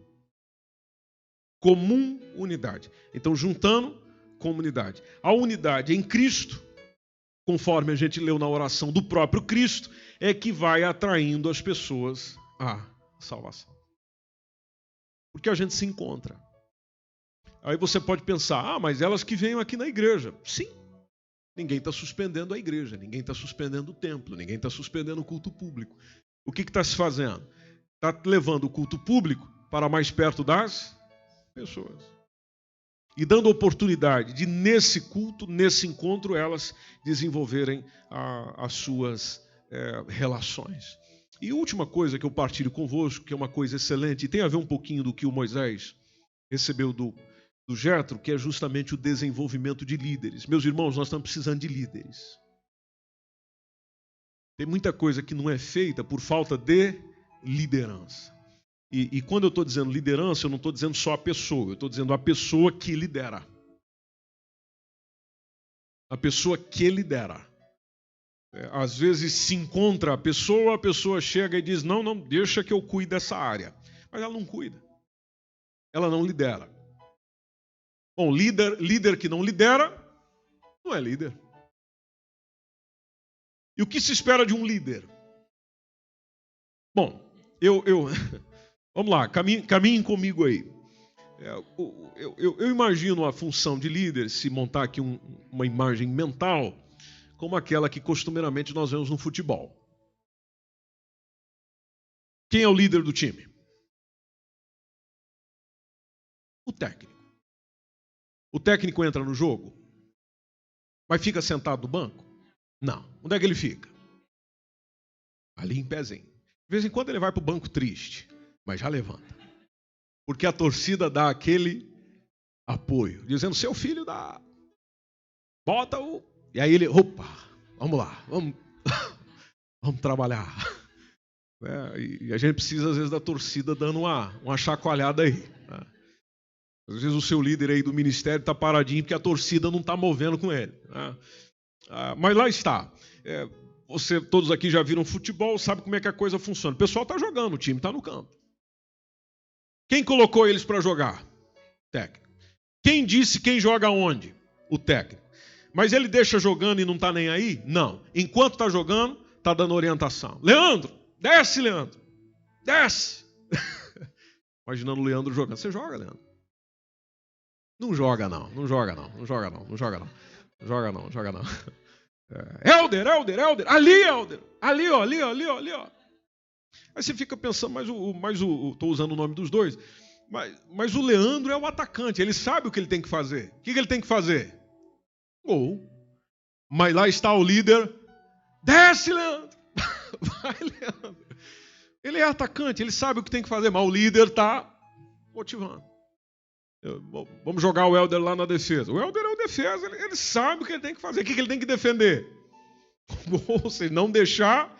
Comum unidade. Então, juntando, comunidade. A unidade em Cristo, conforme a gente leu na oração do próprio Cristo, é que vai atraindo as pessoas à salvação. Porque a gente se encontra. Aí você pode pensar, mas elas que venham aqui na igreja. Sim. Ninguém está suspendendo a igreja, ninguém está suspendendo o templo, ninguém está suspendendo o culto público. O que está se fazendo? Está levando o culto público para mais perto das pessoas. E dando oportunidade de, nesse culto, nesse encontro, elas desenvolverem as suas relações. E a última coisa que eu partilho convosco, que é uma coisa excelente, e tem a ver um pouquinho do que o Moisés recebeu do Jétro, que é justamente o desenvolvimento de líderes. Meus irmãos, nós estamos precisando de líderes. Tem muita coisa que não é feita por falta de liderança. E quando eu estou dizendo liderança, eu não estou dizendo só a pessoa, eu estou dizendo a pessoa que lidera. A pessoa que lidera. Às vezes se encontra a pessoa chega e diz, não, deixa que eu cuide dessa área. Mas ela não cuida. Ela não lidera. Bom, líder que não lidera, não é líder. E o que se espera de um líder? Bom, vamos lá, caminhem comigo aí. Eu imagino a função de líder, se montar aqui uma imagem mental, como aquela que costumeiramente nós vemos no futebol. Quem é o líder do time? O técnico. O técnico entra no jogo, mas fica sentado no banco? Não. Onde é que ele fica? Ali em pezinho. De vez em quando ele vai para o banco triste, mas já levanta. Porque a torcida dá aquele apoio, dizendo, seu filho dá, bota o... E aí ele, opa, vamos lá, vamos trabalhar. E a gente precisa, às vezes, da torcida dando uma chacoalhada aí. Às vezes o seu líder aí do ministério está paradinho porque a torcida não está movendo com ele. Mas lá está. Todos aqui já viram futebol, sabe como é que a coisa funciona. O pessoal está jogando, o time está no campo. Quem colocou eles para jogar? O técnico. Quem disse quem joga onde? O técnico. Mas ele deixa jogando e não está nem aí? Não. Enquanto está jogando, está dando orientação. Leandro, desce, Leandro. Desce. Imaginando o Leandro jogando. Você joga, Leandro? Não joga não. Helder. Ali, Helder. Ali, ó. Aí você fica pensando, estou usando o nome dos dois, mas o Leandro é o atacante, ele sabe o que ele tem que fazer. O que ele tem que fazer? Gol. Mas lá está o líder. Desce, Leandro. Vai, Leandro. Ele é atacante, ele sabe o que tem que fazer, mas o líder está motivando. Vamos jogar o Helder lá na defesa. O Helder é o defesa, ele sabe o que ele tem que fazer. O que ele tem que defender? Ou seja, não deixar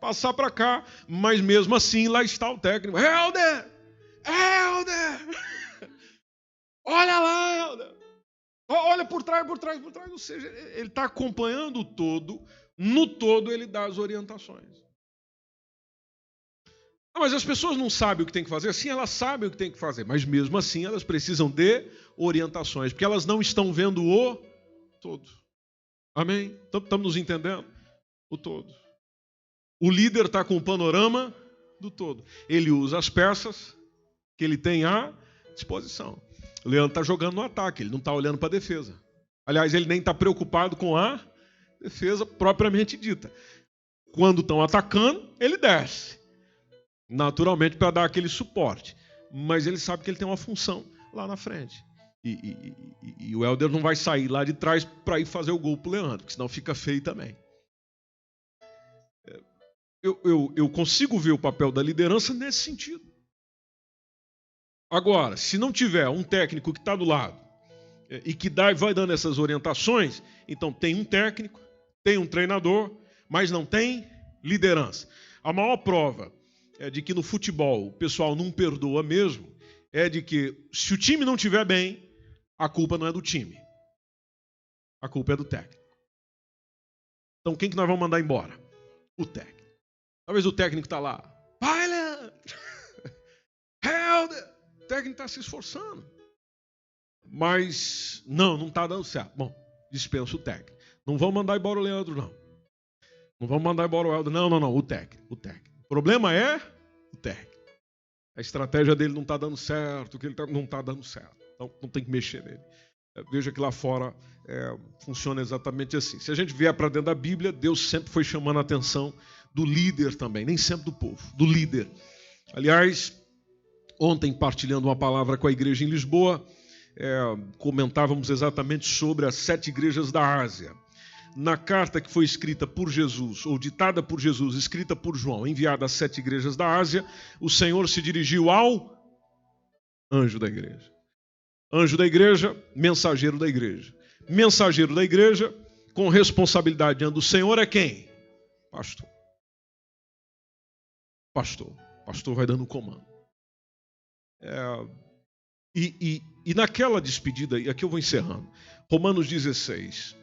passar para cá, mas mesmo assim lá está o técnico. Helder! Olha lá, Helder! Olha por trás. Ou seja, ele está acompanhando o todo, no todo ele dá as orientações. Mas as pessoas não sabem o que tem que fazer? Sim, elas sabem o que tem que fazer, mas mesmo assim elas precisam de orientações, porque elas não estão vendo o todo. Amém? Estamos nos entendendo? O todo. O líder está com o panorama do todo. Ele usa as peças que ele tem à disposição. O Leandro está jogando no ataque, ele não está olhando para a defesa. Aliás, ele nem está preocupado com a defesa propriamente dita. Quando estão atacando, ele desce. Naturalmente para dar aquele suporte. Mas ele sabe que ele tem uma função lá na frente. E o Helder não vai sair lá de trás para ir fazer o gol para o Leandro, porque senão fica feio também. Eu consigo ver o papel da liderança nesse sentido. Agora, se não tiver um técnico que está do lado e que vai dando essas orientações, então tem um técnico, tem um treinador, mas não tem liderança. A maior prova de que no futebol o pessoal não perdoa mesmo, é de que se o time não estiver bem, a culpa não é do time. A culpa é do técnico. Então quem que nós vamos mandar embora? O técnico. Talvez o técnico está lá. Vai, Leandro! Helder! O técnico está se esforçando. Mas não está dando certo. Bom, dispensa o técnico. Não vamos mandar embora o Leandro, não. Não vamos mandar embora o Helder. Não, o técnico. O problema é o técnico. A estratégia dele não está dando certo, que ele não está dando certo. Então não tem que mexer nele. Veja que lá fora funciona exatamente assim. Se a gente vier para dentro da Bíblia, Deus sempre foi chamando a atenção do líder também, nem sempre do povo, do líder. Aliás, ontem partilhando uma palavra com a igreja em Lisboa, comentávamos exatamente sobre as 7 igrejas da Ásia. Na carta que foi escrita por Jesus, ou ditada por Jesus, escrita por João, enviada às 7 igrejas da Ásia, o Senhor se dirigiu ao anjo da igreja. Anjo da igreja, mensageiro da igreja. Mensageiro da igreja, com responsabilidade diante do Senhor, é quem? Pastor. Pastor vai dando comando. E naquela despedida, e aqui eu vou encerrando, Romanos 16,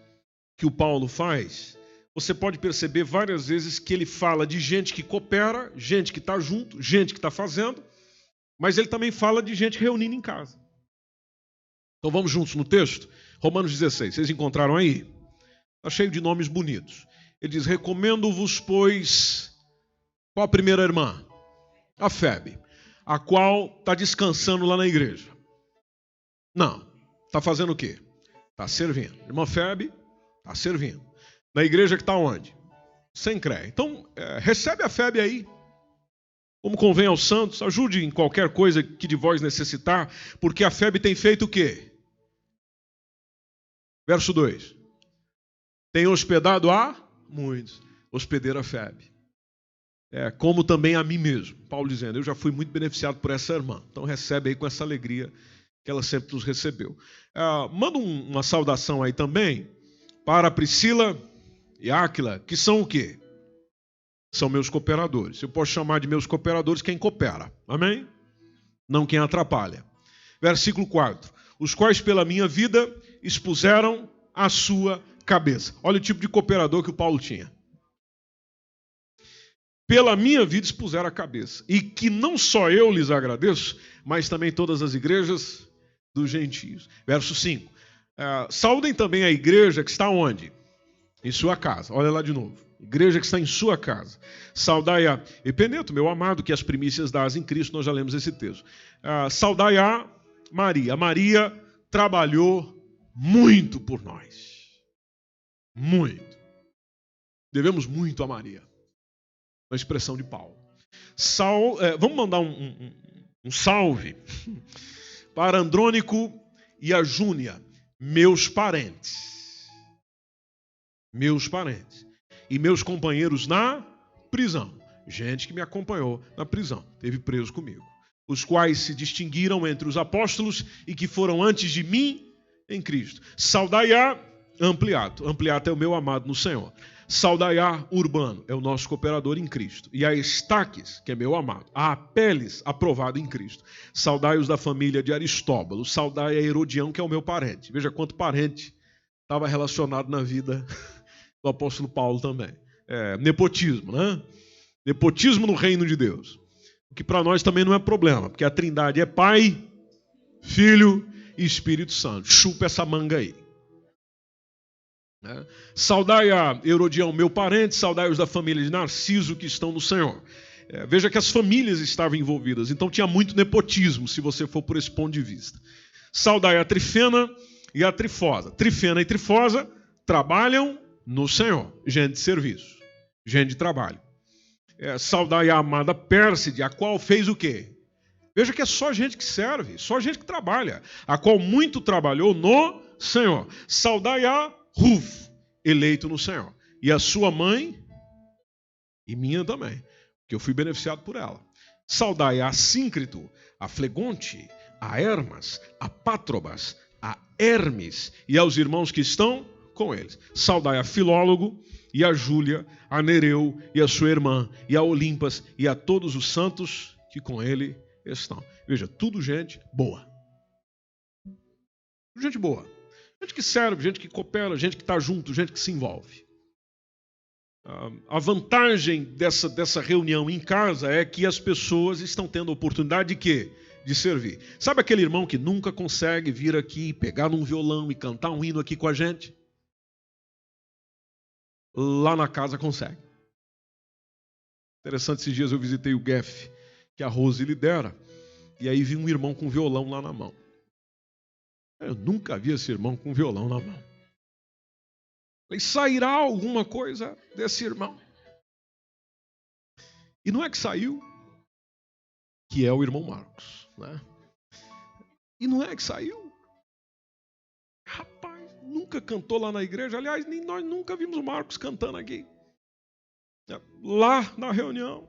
que o Paulo faz, você pode perceber várias vezes que ele fala de gente que coopera, gente que está junto, gente que está fazendo, mas ele também fala de gente reunindo em casa. Então vamos juntos no texto? Romanos 16, vocês encontraram aí? Está cheio de nomes bonitos. Ele diz, recomendo-vos, pois, qual a primeira irmã? A Febe, a qual está descansando lá na igreja. Não, está fazendo o quê? Está servindo. Irmã Febe está servindo. Na igreja que está onde? Sem CREA. Então, recebe a Febe aí. Como convém aos santos, ajude em qualquer coisa que de vós necessitar, porque a Febe tem feito o quê? Verso 2. Tem hospedado a muitos. Hospedeira a Febe. Como também a mim mesmo. Paulo dizendo, eu já fui muito beneficiado por essa irmã. Então recebe aí com essa alegria que ela sempre nos recebeu. Manda uma saudação aí também para Priscila e Áquila, que são o quê? São meus cooperadores. Eu posso chamar de meus cooperadores quem coopera. Amém? Não quem atrapalha. Versículo 4. Os quais pela minha vida expuseram a sua cabeça. Olha o tipo de cooperador que o Paulo tinha. Pela minha vida expuseram a cabeça. E que não só eu lhes agradeço, mas também todas as igrejas dos gentios. Verso 5. Saúdem também a igreja que está onde? Em sua casa. Olha lá de novo. Igreja que está em sua casa. Saudai a Epeneto, meu amado, que as primícias dás em Cristo, nós já lemos esse texto. Saudai a Maria. Maria trabalhou muito por nós. Muito. Devemos muito a Maria. Uma expressão de Paulo. Vamos mandar um salve para Andrônico e a Júnia, meus parentes. Meus parentes. E meus companheiros na prisão. Gente que me acompanhou na prisão. Esteve preso comigo. Os quais se distinguiram entre os apóstolos e que foram antes de mim em Cristo. Saudai a Ampliato. Ampliato é o meu amado no Senhor. Saudai a Urbano, é o nosso cooperador em Cristo. E a Estaques, que é meu amado. A Apeles, aprovado em Cristo. Saudai os da família de Aristóbulo. Saudai a Herodião, que é o meu parente. Veja quanto parente estava relacionado na vida do apóstolo Paulo também. Nepotismo, né? Nepotismo no reino de Deus. O que para nós também não é problema, porque a Trindade é Pai, Filho e Espírito Santo. Chupa essa manga aí. Saudai a Herodião, meu parente, saudai os da família de Narciso que estão no Senhor. Veja que as famílias estavam envolvidas, então tinha muito nepotismo, se você for por esse ponto de vista. Saudai a Trifena e a Trifosa. Trifena e Trifosa trabalham no Senhor, gente de serviço, gente de trabalho. Saudai a amada Pérside, a qual fez o quê? Veja que é só gente que serve, só gente que trabalha, a qual muito trabalhou no Senhor. Saudai a Ruf, eleito no Senhor. E a sua mãe, e minha também, que eu fui beneficiado por ela. Saudai a Assíncrito, a Flegonte, a Hermas, a Pátrobas, a Hermes e aos irmãos que estão com eles. Saudai a Filólogo e a Júlia, a Nereu e a sua irmã, e a Olimpas e a todos os santos que com ele estão. Veja, tudo gente boa. Gente boa. Gente que serve, gente que coopera, gente que está junto, gente que se envolve. A vantagem dessa reunião em casa é que as pessoas estão tendo a oportunidade de quê? De servir. Sabe aquele irmão que nunca consegue vir aqui, pegar num violão e cantar um hino aqui com a gente? Lá na casa consegue. Interessante, esses dias eu visitei o GEF, que a Rose lidera, e aí vi um irmão com violão lá na mão. Eu nunca vi esse irmão com violão na mão. Falei, sairá alguma coisa desse irmão? E não é que saiu, que é o irmão Marcos, né? E não é que saiu. Rapaz, nunca cantou lá na igreja. Aliás, nem nós nunca vimos o Marcos cantando aqui. Lá na reunião.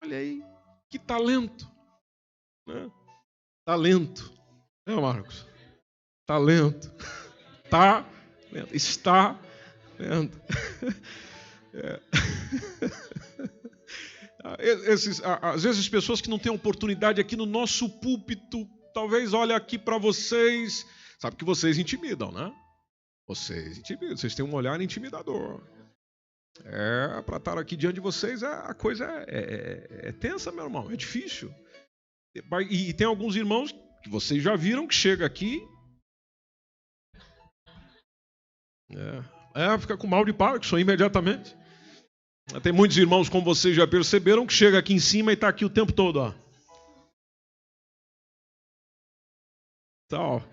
Olha aí. Que talento, né? Talento, né, Marcos? Talento, tá, está vendo? Às vezes as pessoas que não têm oportunidade aqui no nosso púlpito, talvez olhem aqui para vocês, sabe que vocês intimidam, né? Vocês intimidam, vocês têm um olhar intimidador. Para estar aqui diante de vocês, a coisa é tensa, meu irmão, é difícil. E tem alguns irmãos que vocês já viram que chega aqui, fica com mal de Parkinson imediatamente. Tem muitos irmãos, como vocês já perceberam, que chega aqui em cima e está aqui o tempo todo, ó. Então,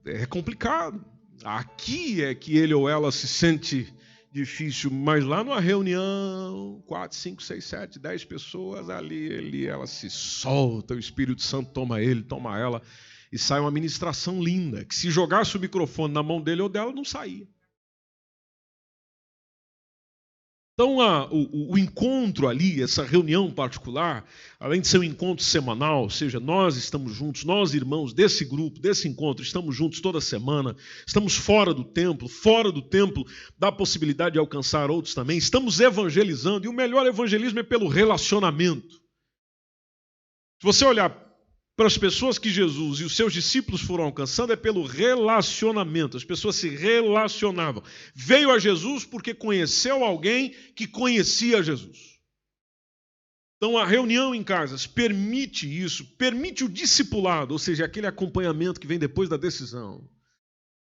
é complicado. Aqui é que ele ou ela se sente difícil, mas lá numa reunião, 4, 5, 6, 7, 10 pessoas, ali ela se solta, o Espírito Santo toma ele, toma ela, e sai uma ministração linda, que se jogasse o microfone na mão dele ou dela, não saía. Então, o encontro ali, essa reunião particular, além de ser um encontro semanal, ou seja, nós estamos juntos, nós irmãos desse grupo, desse encontro, estamos juntos toda semana, estamos fora do templo dá a possibilidade de alcançar outros também, estamos evangelizando, e o melhor evangelismo é pelo relacionamento. Se você olhar para as pessoas que Jesus e os seus discípulos foram alcançando, é pelo relacionamento. As pessoas se relacionavam. Veio a Jesus porque conheceu alguém que conhecia Jesus. Então a reunião em casas permite isso, permite o discipulado, ou seja, aquele acompanhamento que vem depois da decisão.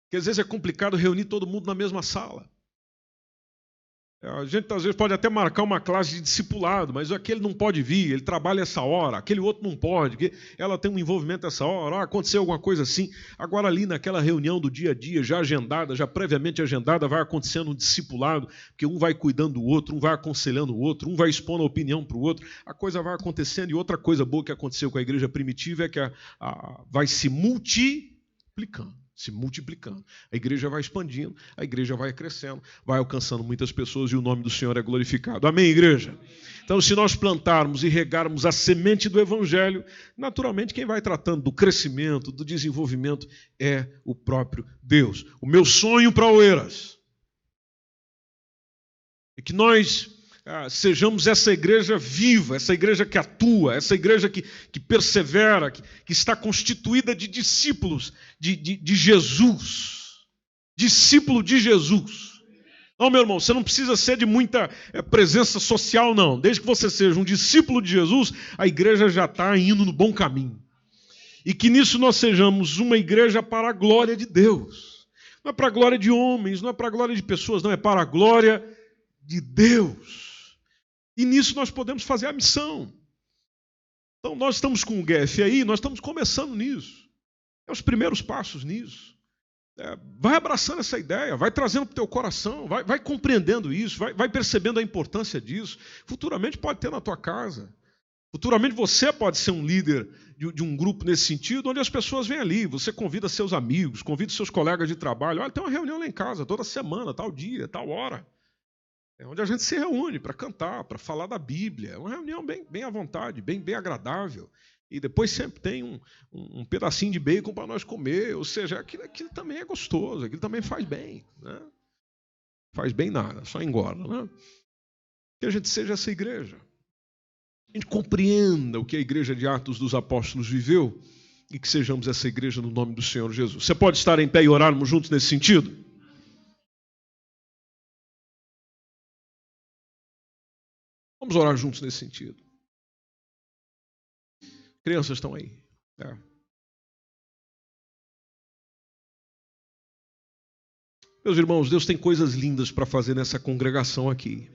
Porque às vezes é complicado reunir todo mundo na mesma sala. A gente às vezes pode até marcar uma classe de discipulado, mas aquele não pode vir, ele trabalha essa hora, aquele outro não pode, ela tem um envolvimento essa hora, aconteceu alguma coisa assim. Agora ali naquela reunião do dia a dia, já agendada, já previamente agendada, vai acontecendo um discipulado, porque um vai cuidando do outro, um vai aconselhando o outro, um vai expondo a opinião para o outro, a coisa vai acontecendo. E outra coisa boa que aconteceu com a igreja primitiva é que vai se multiplicando. se multiplicando. A igreja vai expandindo, a igreja vai crescendo, vai alcançando muitas pessoas e o nome do Senhor é glorificado. Amém, igreja? Então, se nós plantarmos e regarmos a semente do Evangelho, naturalmente quem vai tratando do crescimento, do desenvolvimento é o próprio Deus. O meu sonho para Oeiras é que nós sejamos essa igreja viva, essa igreja que atua, essa igreja que persevera, que está constituída de discípulos de Jesus. Discípulo de Jesus. Não, meu irmão, você não precisa ser de muita presença social, não. Desde que você seja um discípulo de Jesus, a igreja já está indo no bom caminho. E que nisso nós sejamos uma igreja para a glória de Deus. Não é para a glória de homens, não é para a glória de pessoas, não, é para a glória de Deus. E nisso nós podemos fazer a missão. Então nós estamos com o GF aí, nós estamos começando nisso. É os primeiros passos nisso. Vai abraçando essa ideia, vai trazendo para o teu coração, vai compreendendo isso, vai percebendo a importância disso. Futuramente pode ter na tua casa. Futuramente você pode ser um líder de um grupo nesse sentido, onde as pessoas vêm ali, você convida seus amigos, convida seus colegas de trabalho. Olha, tem uma reunião lá em casa, toda semana, tal dia, tal hora. É onde a gente se reúne para cantar, para falar da Bíblia. É uma reunião bem à vontade, bem agradável. E depois sempre tem um pedacinho de bacon para nós comer. Ou seja, aquilo também é gostoso, aquilo também faz bem. Né? Faz bem nada, só engorda. Né? Que a gente seja essa igreja. A gente compreenda o que a igreja de Atos dos Apóstolos viveu e que sejamos essa igreja no nome do Senhor Jesus. Você pode estar em pé e orarmos juntos nesse sentido? Vamos orar juntos nesse sentido. Crianças estão aí. Meus irmãos, Deus tem coisas lindas para fazer nessa congregação aqui.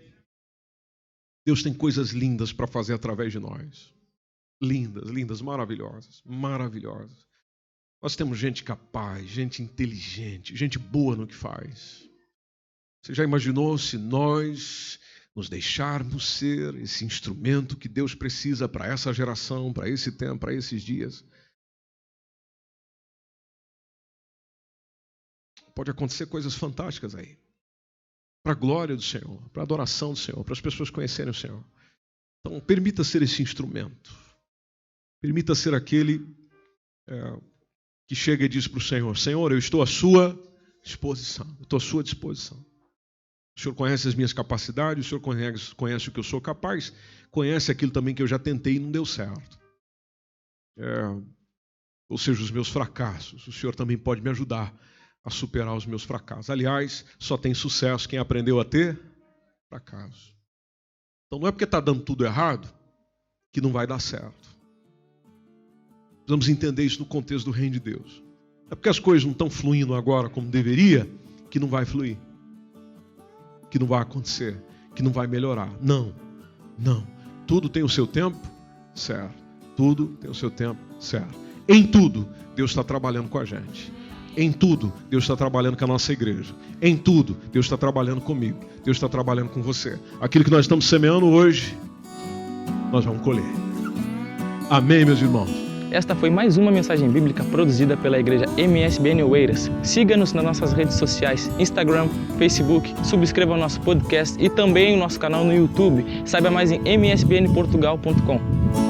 Deus tem coisas lindas para fazer através de nós. Lindas, maravilhosas. Nós temos gente capaz, gente inteligente, gente boa no que faz. Você já imaginou se nós nos deixarmos ser esse instrumento que Deus precisa para essa geração, para esse tempo, para esses dias? Pode acontecer coisas fantásticas aí. Para a glória do Senhor, para a adoração do Senhor, para as pessoas conhecerem o Senhor. Então, permita ser esse instrumento. Permita ser aquele que chega e diz para o Senhor: Senhor, eu estou à sua disposição. Eu estou à sua disposição. O Senhor conhece as minhas capacidades, o Senhor conhece o que eu sou capaz, conhece aquilo também que eu já tentei e não deu certo. Ou seja, os meus fracassos. O Senhor também pode me ajudar a superar os meus fracassos. Aliás, só tem sucesso quem aprendeu a ter fracasso. Então não é porque está dando tudo errado que não vai dar certo. Precisamos entender isso no contexto do reino de Deus. Não é porque as coisas não estão fluindo agora como deveria que não vai fluir. Que não vai acontecer, que não vai melhorar. Não. Tudo tem o seu tempo certo. Tudo tem o seu tempo certo. Em tudo, Deus está trabalhando com a gente. Em tudo, Deus está trabalhando com a nossa igreja. Em tudo, Deus está trabalhando comigo. Deus está trabalhando com você. Aquilo que nós estamos semeando hoje, nós vamos colher. Amém, meus irmãos? Esta foi mais uma mensagem bíblica produzida pela igreja MSBN Oeiras. Siga-nos nas nossas redes sociais, Instagram, Facebook, subscreva o nosso podcast e também o nosso canal no YouTube. Saiba mais em msbnportugal.com.